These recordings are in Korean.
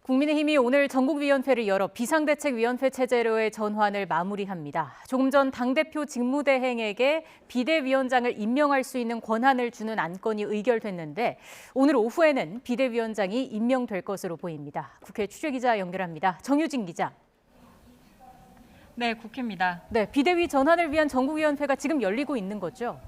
국민의힘이 오늘 전국위원회를 열어 비상대책위원회 체제로의 전환을 마무리합니다. 조금 전 당대표 직무대행에게 비대위원장을 임명할 수 있는 권한을 주는 안건이 의결됐는데 오늘 오후에는 비대위원장이 임명될 것으로 보입니다. 국회 취재기자 연결합니다. 정유진 기자. 네, 국회입니다. 네, 비대위 전환을 위한 전국위원회가 지금 열리고 있는 거죠?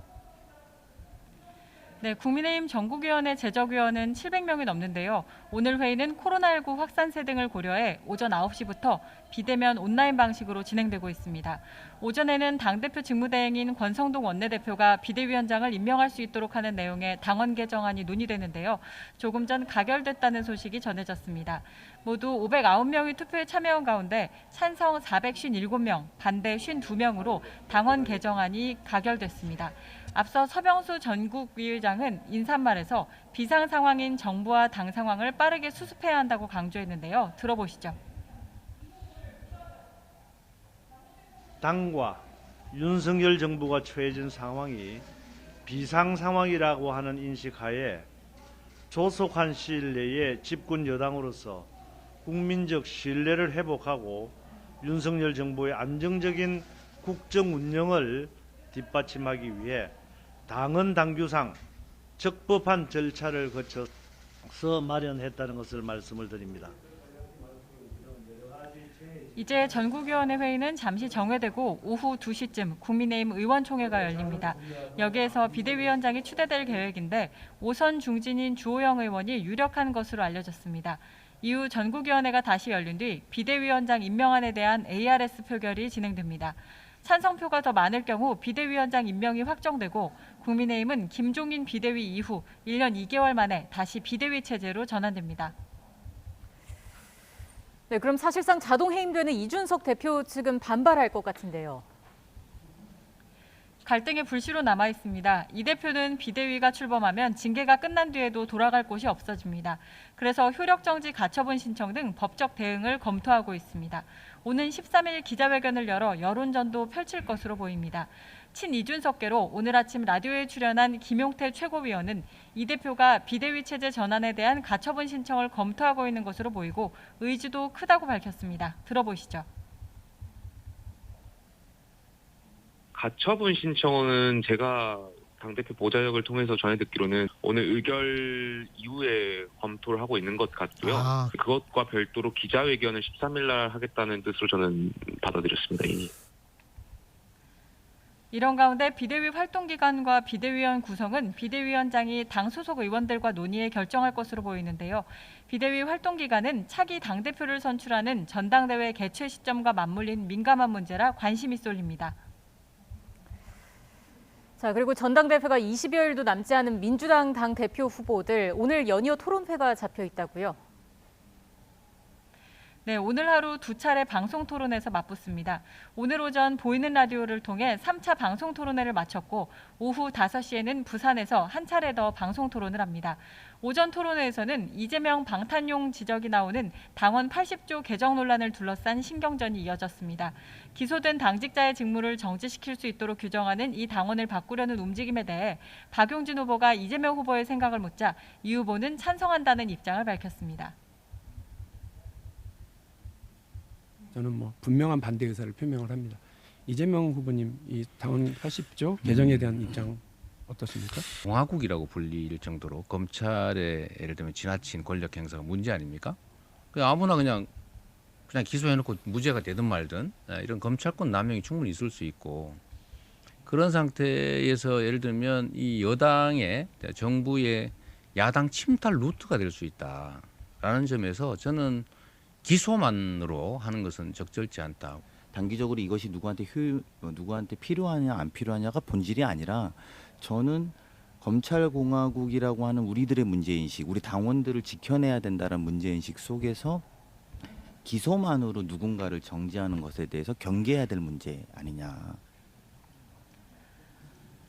네, 국민의힘 전국위원회 제적위원은 700명이 넘는데요. 오늘 회의는 코로나19 확산세 등을 고려해 오전 9시부터 비대면 온라인 방식으로 진행되고 있습니다. 오전에는 당대표 직무대행인 권성동 원내대표가 비대위원장을 임명할 수 있도록 하는 내용의 당원 개정안이 논의되는데요. 조금 전 가결됐다는 소식이 전해졌습니다. 모두 509명이 투표에 참여한 가운데 찬성 457명, 반대 52명으로 당원 개정안이 가결됐습니다. 앞서 서병수 전국위의장은 인사말에서 비상 상황인 정부와 당 상황을 빠르게 수습해야 한다고 강조했는데요. 들어보시죠. 당과 윤석열 정부가 처해진 상황이 비상 상황이라고 하는 인식하에 조속한 시일 내에 집권 여당으로서 국민적 신뢰를 회복하고 윤석열 정부의 안정적인 국정 운영을 뒷받침하기 위해 당헌 당규상 적법한 절차를 거쳐서 마련했다는 것을 말씀을 드립니다. 이제 전국위원회 회의는 잠시 정회되고 오후 2시쯤 국민의힘 의원총회가 열립니다. 여기에서 비대위원장이 추대될 계획인데 오선 중진인 주호영 의원이 유력한 것으로 알려졌습니다. 이후 전국위원회가 다시 열린 뒤 비대위원장 임명안에 대한 ARS 표결이 진행됩니다. 찬성표가 더 많을 경우 비대위원장 임명이 확정되고 국민의힘은 김종인 비대위 이후 1년 2개월 만에 다시 비대위 체제로 전환됩니다. 네, 그럼 사실상 자동 해임되는 이준석 대표 측은 반발할 것 같은데요. 갈등의 불씨로 남아 있습니다. 이 대표는 비대위가 출범하면 징계가 끝난 뒤에도 돌아갈 곳이 없어집니다. 그래서 효력정지 가처분 신청 등 법적 대응을 검토하고 있습니다. 오는 13일 기자회견을 열어 여론전도 펼칠 것으로 보입니다. 친 이준석계로 오늘 아침 라디오에 출연한 김용태 최고위원은 이 대표가 비대위 체제 전환에 대한 가처분 신청을 검토하고 있는 것으로 보이고 의지도 크다고 밝혔습니다. 들어보시죠. 가처분 신청은 제가 당대표 보좌역을 통해서 전해 듣기로는 오늘 의결 이후에 검토를 하고 있는 것 같고요. 그것과 별도로 기자회견을 13일 날 하겠다는 뜻으로 저는 받아들였습니다. 이미. 이런 가운데 비대위 활동 기간과 비대위원 구성은 비대위원장이 당 소속 의원들과 논의해 결정할 것으로 보이는데요. 비대위 활동 기간은 차기 당대표를 선출하는 전당대회 개최 시점과 맞물린 민감한 문제라 관심이 쏠립니다. 자, 그리고 전당대회가 20여일도 남지 않은 민주당 당대표 후보들 오늘 연이어 토론회가 잡혀 있다고요? 네, 오늘 하루 두 차례 방송 토론에서 맞붙습니다. 오늘 오전 보이는 라디오를 통해 3차 방송 토론회를 마쳤고 오후 5시에는 부산에서 한 차례 더 방송 토론을 합니다. 오전 토론회에서는 이재명 방탄용 지적이 나오는 당원 80조 개정 논란을 둘러싼 신경전이 이어졌습니다. 기소된 당직자의 직무를 정지시킬 수 있도록 규정하는 이 당원을 바꾸려는 움직임에 대해 박용진 후보가 이재명 후보의 생각을 묻자 이 후보는 찬성한다는 입장을 밝혔습니다. 저는 분명한 반대 의사를 표명을 합니다. 이재명 후보님 이 당원 80조 개정에 대한 입장 어떻습니까? 공화국이라고 불릴 정도로 검찰의 예를 들면 지나친 권력 행사가 문제 아닙니까? 아무나 그냥 기소해놓고 무죄가 되든 말든 이런 검찰권 남용이 충분히 있을 수 있고 그런 상태에서 예를 들면 이 여당의 정부의 야당 침탈 루트가 될 수 있다라는 점에서 저는 기소만으로 하는 것은 적절치 않다. 단기적으로 이것이 누구한테 필요하냐 안 필요하냐가 본질이 아니라 저는 검찰공화국이라고 하는 우리들의 문제인식, 우리 당원들을 지켜내야 된다는 문제인식 속에서 기소만으로 누군가를 정지하는 것에 대해서 경계해야 될 문제 아니냐.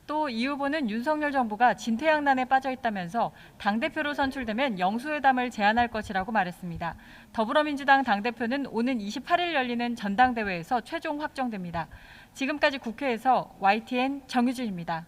또 이 후보는 윤석열 정부가 진퇴양난에 빠져 있다면서 당대표로 선출되면 영수회담을 제안할 것이라고 말했습니다. 더불어민주당 당대표는 오는 28일 열리는 전당대회에서 최종 확정됩니다. 지금까지 국회에서 YTN 정유진입니다.